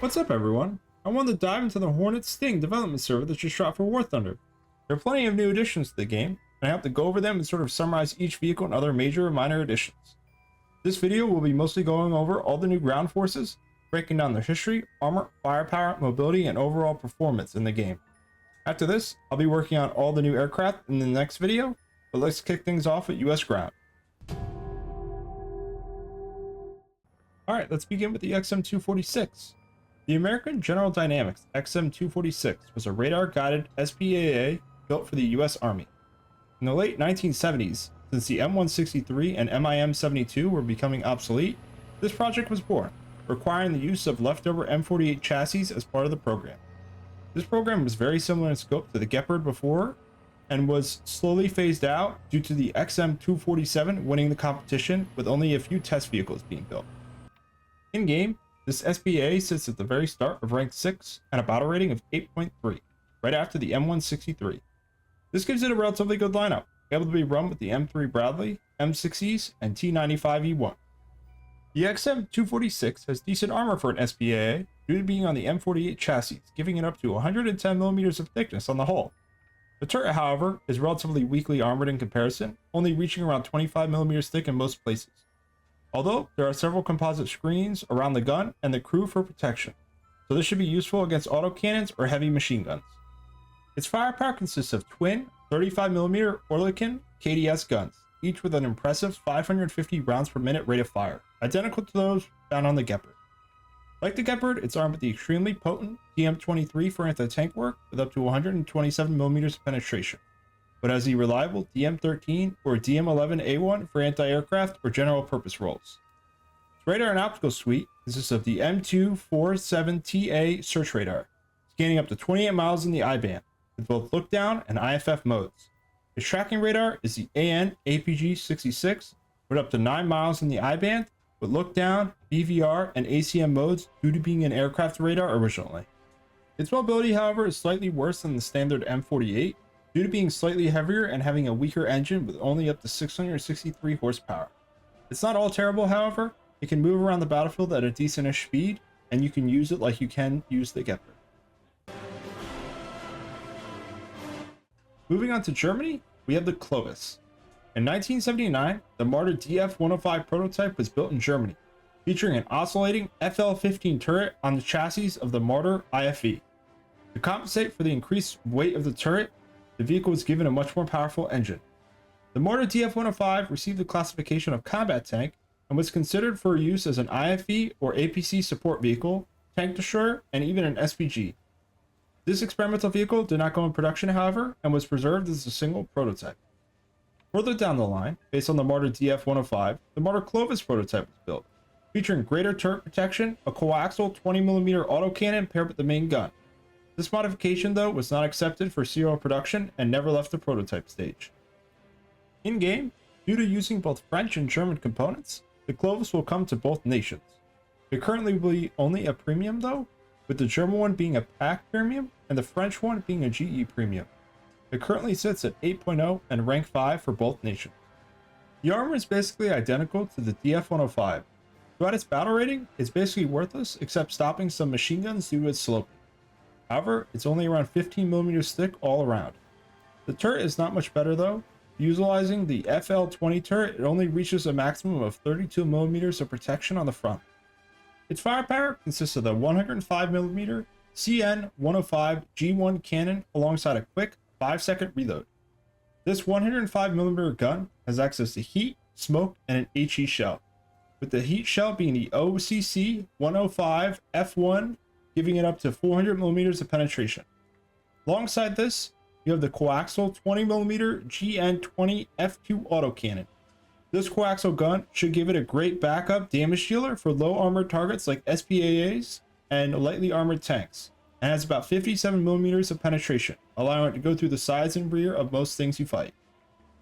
What's up, everyone? I wanted to dive into the Hornet Sting development server that just dropped for War Thunder. There are plenty of new additions to the game, and I have to go over them and sort of summarize each vehicle and other major and minor additions. This video will be mostly going over all the new ground forces, breaking down their history, armor, firepower, mobility, and overall performance in the game. After this, I'll be working on all the new aircraft in the next video, but let's kick things off at US ground. Alright, let's begin with the XM246. The American General Dynamics XM246 was a radar-guided SPAA built for the US Army. In the late 1970s, since the M163 and MIM-72 were becoming obsolete, this project was born, requiring the use of leftover M48 chassis as part of the program. This program was very similar in scope to the Gepard before, and was slowly phased out due to the XM247 winning the competition with only a few test vehicles being built. In-game, this SPA sits at the very start of rank 6 and a battle rating of 8.3, right after the M163. This gives it a relatively good lineup, able to be run with the M3 Bradley, M60s, and T95E1. The XM246 has decent armor for an SPAA due to being on the M48 chassis, giving it up to 110mm of thickness on the hull. The turret, however, is relatively weakly armored in comparison, only reaching around 25mm thick in most places. Although, there are several composite screens around the gun and the crew for protection, so this should be useful against autocannons or heavy machine guns. Its firepower consists of twin 35mm Oerlikon KDS guns, each with an impressive 550 rounds per minute rate of fire, identical to those found on the Gepard. Like the Gepard, it's armed with the extremely potent DM-23 for anti-tank work with up to 127mm of penetration, but has the reliable DM-13 or DM-11A1 for anti-aircraft or general purpose roles. Its radar and optical suite consists of the M247TA search radar, scanning up to 28 miles in the I-band, with both look-down and IFF modes. Its tracking radar is the AN-APG-66, with up to 9 miles in the I-band, with look-down, BVR, and ACM modes due to being an aircraft radar originally. Its mobility, however, is slightly worse than the standard M48, due to being slightly heavier and having a weaker engine with only up to 663 horsepower. It's not all terrible, however. It can move around the battlefield at a decentish speed, and you can use it like you can use the Gepard. Moving on to Germany, we have the Clovis. In 1979, the Marder DF-105 prototype was built in Germany, featuring an oscillating FL-15 turret on the chassis of the Marder IFE. To compensate for the increased weight of the turret, the vehicle was given a much more powerful engine. The Marder DF-105 received the classification of combat tank and was considered for use as an IFE or APC support vehicle, tank destroyer, and even an SPG. This experimental vehicle did not go in production, however, and was preserved as a single prototype. Further down the line, based on the Marder DF-105, the Marder Clovis prototype was built, featuring greater turret protection, a coaxial 20mm autocannon paired with the main gun. This modification, though, was not accepted for serial production and never left the prototype stage. In-game, due to using both French and German components, the Clovis will come to both nations. It currently will be only a premium, though, with the German one being a PAC premium and the French one being a GE premium. It currently sits at 8.0 and rank 5 for both nations. The armor is basically identical to the DF-105, so at its battle rating, it's basically worthless except stopping some machine guns due to its sloping. However, it's only around 15mm thick all around. The turret is not much better though. Utilizing the FL-20 turret, it only reaches a maximum of 32mm of protection on the front. Its firepower consists of the 105mm CN-105 G1 cannon alongside a quick 5-second reload. This 105mm gun has access to heat, smoke, and an HE shell, with the heat shell being the OCC-105 F1, giving it up to 400mm of penetration. Alongside this, you have the coaxial 20mm GN-20 F2 autocannon. This coaxial gun should give it a great backup damage dealer for low armored targets like SPAAs and lightly armored tanks, and has about 57mm of penetration, allowing it to go through the sides and rear of most things you fight.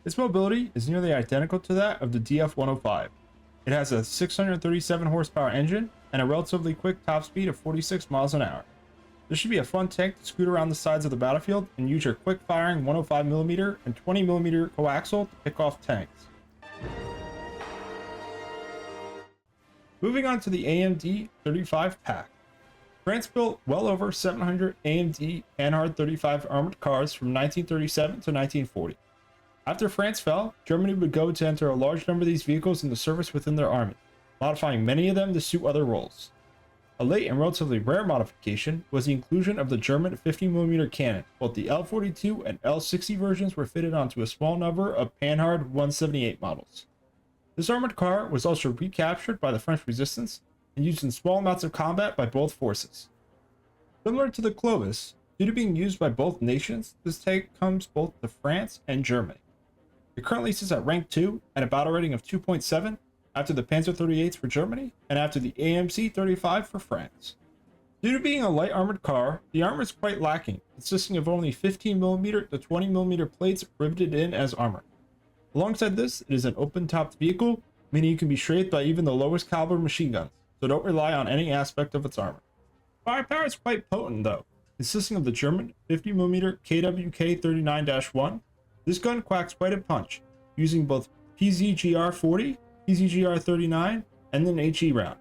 Its mobility is nearly identical to that of the DF-105. It has a 637 horsepower engine and a relatively quick top speed of 46 miles an hour. This should be a fun tank to scoot around the sides of the battlefield and use your quick firing 105mm and 20mm coaxial to pick off tanks. Moving on to the AMD 35 pack. France built well over 700 AMD Panhard 35 armored cars from 1937 to 1940. After France fell, Germany would go to enter a large number of these vehicles into service within their army, modifying many of them to suit other roles. A late and relatively rare modification was the inclusion of the German 50mm cannon. Both the L42 and L60 versions were fitted onto a small number of Panhard 178 models. This armored car was also recaptured by the French resistance and used in small amounts of combat by both forces. Similar to the Clovis, due to being used by both nations, this tank comes both to France and Germany. It currently sits at rank 2 at a battle rating of 2.7 after the Panzer 38s for Germany and after the AMC 35 for France. Due to being a light armored car, the armor is quite lacking, consisting of only 15mm to 20mm plates riveted in as armor. Alongside this, it is an open-topped vehicle, meaning you can be shredded by even the lowest caliber machine guns, so don't rely on any aspect of its armor. Firepower is quite potent though, consisting of the German 50mm KWK-39-1. This gun quacks quite a punch, using both PZGR-40, PZGR-39, and then HE round.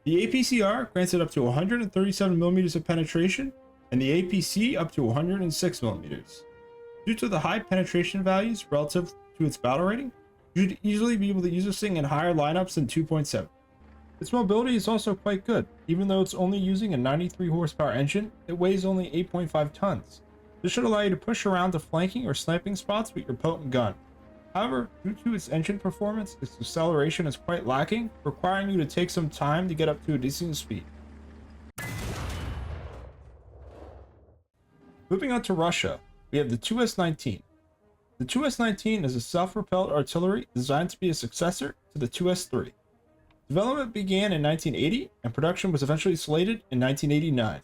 The APCR grants it up to 137mm of penetration, and the APC up to 106mm. Due to the high penetration values relative to its battle rating, you should easily be able to use this thing in higher lineups than 2.7. Its mobility is also quite good. Even though it's only using a 93 horsepower engine, it weighs only 8.5 tons. This should allow you to push around to flanking or sniping spots with your potent gun. However, due to its engine performance, its acceleration is quite lacking, requiring you to take some time to get up to a decent speed. Moving on to Russia, we have the 2S-19. The 2S-19 is a self-propelled artillery designed to be a successor to the 2S-3. Development began in 1980, and production was eventually slated in 1989.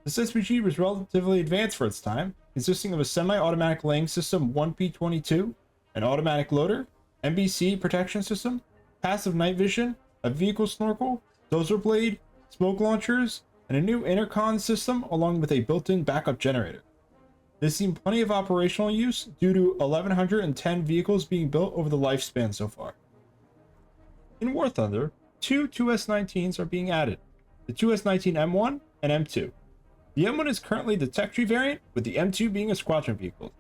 This SPG was relatively advanced for its time, consisting of a semi-automatic laying system 1P22, an automatic loader, MBC protection system, passive night vision, a vehicle snorkel, dozer blade, smoke launchers, and a new intercom system along with a built-in backup generator. It has seen plenty of operational use due to 1,110 vehicles being built over the lifespan so far. In War Thunder, two 2S-19s are being added, the 2S-19M1 and M2. The M1 is currently the tech tree variant, with the M2 being a squadron vehicle.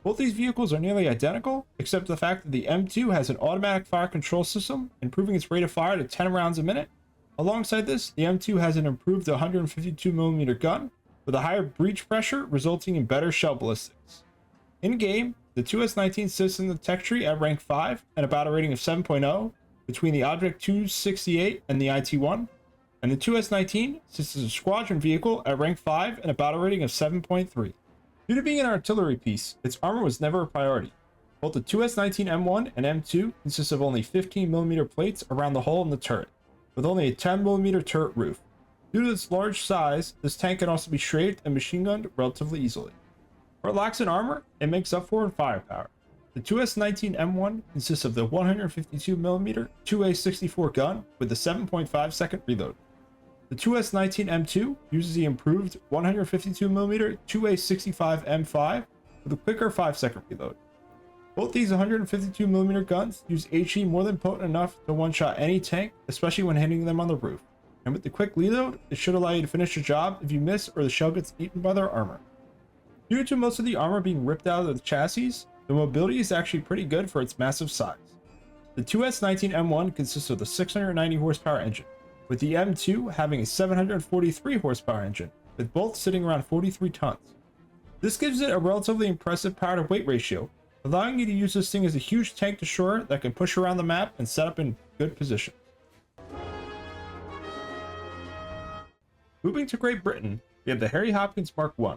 Both these vehicles are nearly identical, except the fact that the M2 has an automatic fire control system, improving its rate of fire to 10 rounds a minute. Alongside this, the M2 has an improved 152mm gun, with a higher breach pressure, resulting in better shell ballistics. In-game, the 2S-19 sits in the tech tree at rank 5 and a battle rating of 7.0, between the Object 268 and the IT-1, and the 2S-19 sits as a squadron vehicle at rank 5 and a battle rating of 7.3. Due to being an artillery piece, its armor was never a priority. Both the 2S-19M1 and M2 consist of only 15mm plates around the hull and the turret, with only a 10mm turret roof. Due to its large size, this tank can also be shredded and machine gunned relatively easily. Where it lacks in armor, it makes up for in firepower. The 2S-19M1 consists of the 152mm 2A64 gun with a 7.5 second reload. The 2S-19M2 uses the improved 152mm 2A65 M5 with a quicker 5-second reload. Both these 152mm guns use HE more than potent enough to one-shot any tank, especially when hitting them on the roof. And with the quick reload, it should allow you to finish the job if you miss or the shell gets eaten by their armor. Due to most of the armor being ripped out of the chassis, the mobility is actually pretty good for its massive size. The 2S-19M1 consists of the 690 horsepower engine, with the M2 having a 743 horsepower engine, with both sitting around 43 tons. This gives it a relatively impressive power to weight ratio, allowing you to use this thing as a huge tank destroyer that can push around the map and set up in good position. Moving to Great Britain, we have the Harry Hopkins Mark I.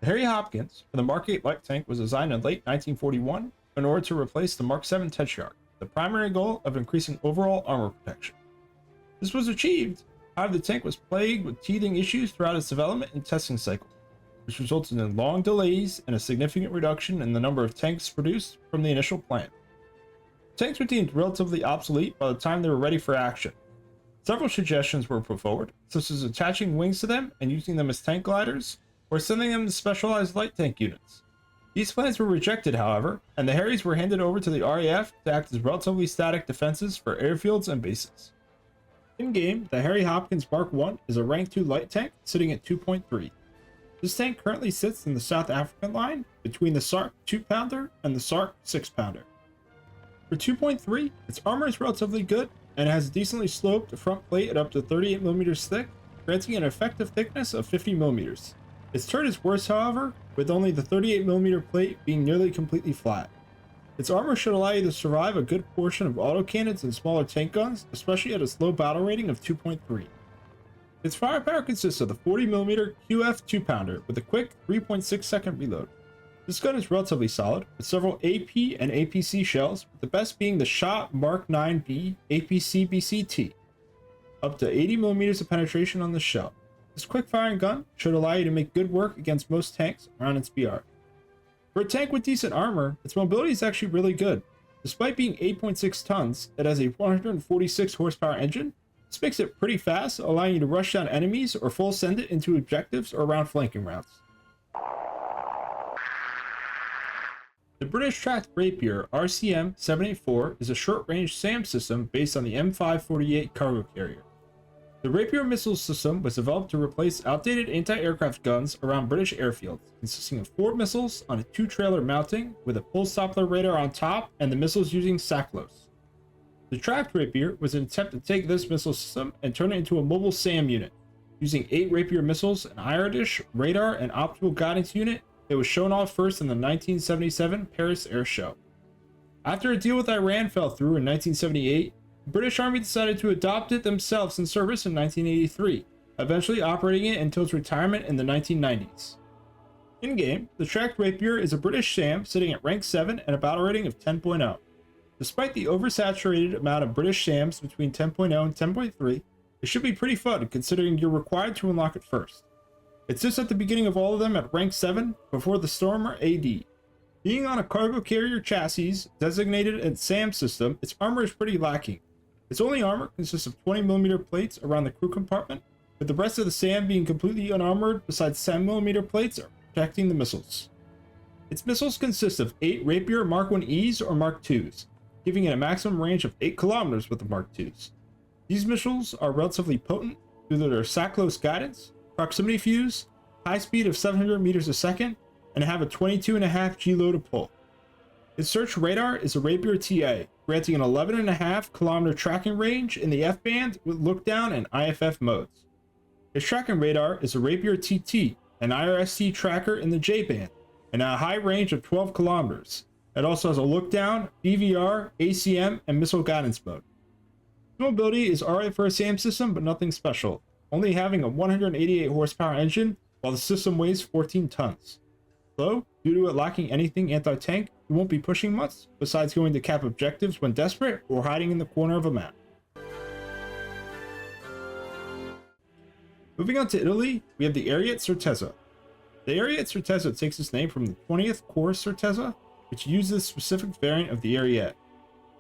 The Harry Hopkins for the Mark 8 light tank was designed in late 1941 in order to replace the Mark 7 Tetrarch, the primary goal of increasing overall armor protection. This was achieved, however the tank was plagued with teething issues throughout its development and testing cycle, which resulted in long delays and a significant reduction in the number of tanks produced from the initial plan. Tanks were deemed relatively obsolete by the time they were ready for action. Several suggestions were put forward, such as attaching wings to them and using them as tank gliders, or sending them to specialized light tank units. These plans were rejected, however, and the Harries were handed over to the RAF to act as relatively static defenses for airfields and bases. In-game, the Harry Hopkins Mark I is a rank 2 light tank sitting at 2.3. This tank currently sits in the South African line between the SARC 2-pounder and the SARC 6-pounder. For 2.3, its armor is relatively good and has a decently sloped front plate at up to 38mm thick, granting an effective thickness of 50mm. Its turret is worse, however, with only the 38mm plate being nearly completely flat. Its armor should allow you to survive a good portion of autocannons and smaller tank guns, especially at its low battle rating of 2.3. Its firepower consists of the 40mm QF 2-pounder with a quick 3.6 second reload. This gun is relatively solid, with several AP and APC shells, with the best being the Shot Mark 9B APC BCT, up to 80mm of penetration on the shell. This quick firing gun should allow you to make good work against most tanks around its BR. For a tank with decent armor, its mobility is actually really good. Despite being 8.6 tons, it has a 146 horsepower engine. This makes it pretty fast, allowing you to rush down enemies or full send it into objectives or around flanking routes. The British tracked Rapier RCM 784 is a short-range SAM system based on the M548 cargo carrier. The Rapier missile system was developed to replace outdated anti-aircraft guns around British airfields, consisting of 4 missiles on a 2-trailer mounting with a pulse Doppler radar on top and the missiles using SACLOS. The tracked Rapier was an attempt to take this missile system and turn it into a mobile SAM unit. Using 8 Rapier missiles, an Irish radar, and optical guidance unit, it was shown off first in the 1977 Paris Air Show. After a deal with Iran fell through in 1978, the British Army decided to adopt it themselves in service in 1983, eventually operating it until its retirement in the 1990s. In-game, the tracked Rapier is a British SAM sitting at rank 7 and a battle rating of 10.0. Despite the oversaturated amount of British SAMs between 10.0 and 10.3, it should be pretty fun considering you're required to unlock it first. It sits at the beginning of all of them at rank 7 before the Stormer AD. Being on a cargo carrier chassis designated as SAM system, its armor is pretty lacking. Its only armor consists of 20mm plates around the crew compartment, with the rest of the SAM being completely unarmored besides 10mm plates protecting the missiles. Its missiles consist of 8 Rapier Mark 1Es or Mark 2s, giving it a maximum range of 8 kilometers with the Mark 2s. These missiles are relatively potent due to their SACLOS guidance, proximity fuse, high speed of 700 meters a second, and have a 22.5 G load of pull. Its search radar is a Rapier TA, granting an 11.5 kilometer tracking range in the F band with look down and IFF modes. Its tracking radar is a Rapier TT, an IRST tracker in the J band, and a high range of 12 kilometers. It also has a look down, BVR, ACM, and missile guidance mode. Its mobility is alright for a SAM system, but nothing special, only having a 188 horsepower engine while the system weighs 14 tons. Though, due to it lacking anything anti-tank, you won't be pushing much besides going to cap objectives when desperate or hiding in the corner of a map. Moving on to Italy, we have the Ariete Certezza. The Ariete Certezza takes its name from the 20th Corps Certezza, which uses a specific variant of the Ariete.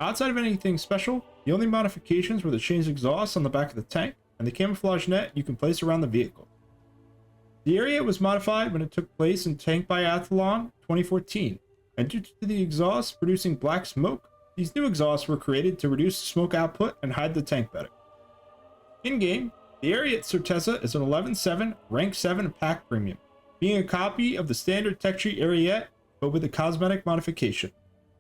Outside of anything special, the only modifications were the changed exhaust on the back of the tank and the camouflage net you can place around the vehicle. The Ariete was modified when it took place in Tank Biathlon 2014, and due to the exhaust producing black smoke, these new exhausts were created to reduce smoke output and hide the tank better. In-game, the Ariete Certezza is an 11.7 rank 7 pack premium, being a copy of the standard tech tree Ariete, but with a cosmetic modification.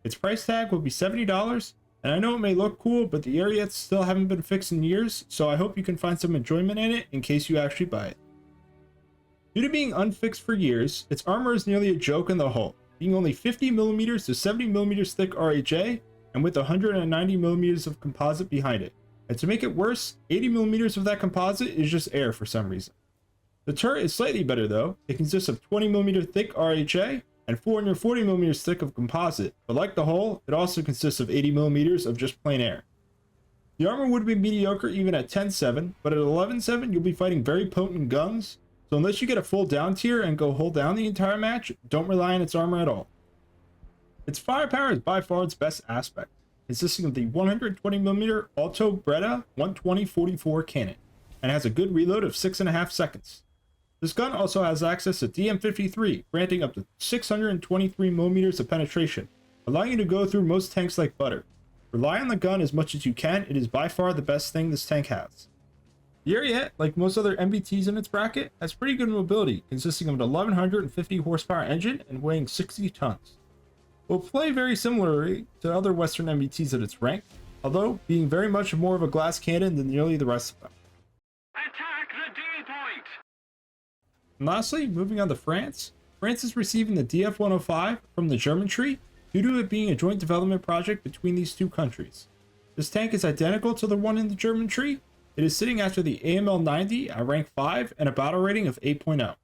Its price tag will be $70, and I know it may look cool, but the Ariettes still haven't been fixed in years, so I hope you can find some enjoyment in it in case you actually buy it. Due to being unfixed for years, its armor is nearly a joke in the hull, being only 50mm to 70mm thick RHA, and with 190mm of composite behind it. And to make it worse, 80mm of that composite is just air for some reason. The turret is slightly better though. It consists of 20mm thick RHA and 440mm thick of composite, but like the hull, it also consists of 80mm of just plain air. The armor would be mediocre even at 10.7, but at 11.7 you'll be fighting very potent guns, so unless you get a full down tier and go hold down the entire match, don't rely on its armor at all. Its firepower is by far its best aspect, consisting of the 120mm Alto Breda 120-44 cannon, and has a good reload of 6.5 seconds. This gun also has access to DM53, granting up to 623mm of penetration, allowing you to go through most tanks like butter. Rely on the gun as much as you can, it is by far the best thing this tank has. The Ariete, like most other MBTs in its bracket, has pretty good mobility, consisting of an 1150 horsepower engine and weighing 60 tons. It will play very similarly to other Western MBTs at its rank, although being very much more of a glass cannon than nearly the rest of them. Attack the D point! And lastly, moving on to France. France is receiving the DF-105 from the German tree due to it being a joint development project between these two countries. This tank is identical to the one in the German tree. It is sitting after the AML-90 at rank 5 and a battle rating of 8.0.